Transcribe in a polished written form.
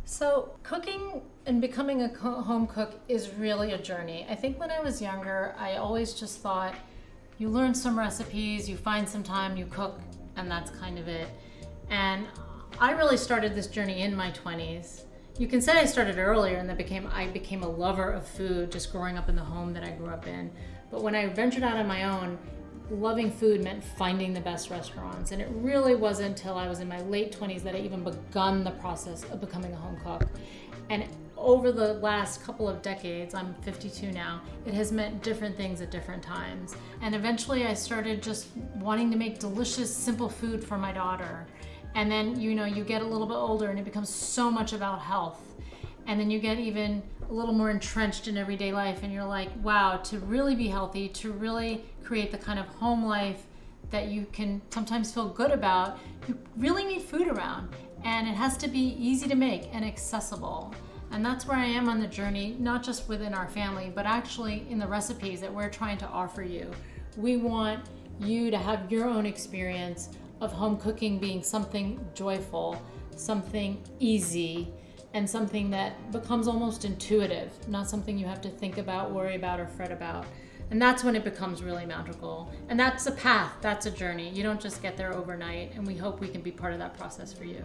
So, cooking and becoming a home cook is really a journey. I think when I was younger, I always just thought you learn some recipes, you find some time, you cook, and that's kind of it. And I really started this journey in my 20s. You can say I started earlier and I became a lover of food just growing up in the home that I grew up in. But when I ventured out on my own, loving food meant finding the best restaurants. And it really wasn't until I was in my late 20s that I even begun the process of becoming a home cook. And over the last couple of decades, I'm 52 now, it has meant different things at different times. And eventually I started just wanting to make delicious, simple food for my daughter. And then, you get a little bit older and it becomes so much about health. And then you get even a little more entrenched in everyday life and you're like, wow, to really be healthy, to really create the kind of home life that you can sometimes feel good about, you really need food around. And it has to be easy to make and accessible. And that's where I am on the journey, not just within our family, but actually in the recipes that we're trying to offer you. We want you to have your own experience of home cooking being something joyful, something easy, and something that becomes almost intuitive, not something you have to think about, worry about, or fret about. And that's when it becomes really magical. And that's a path, that's a journey. You don't just get there overnight, and we hope we can be part of that process for you.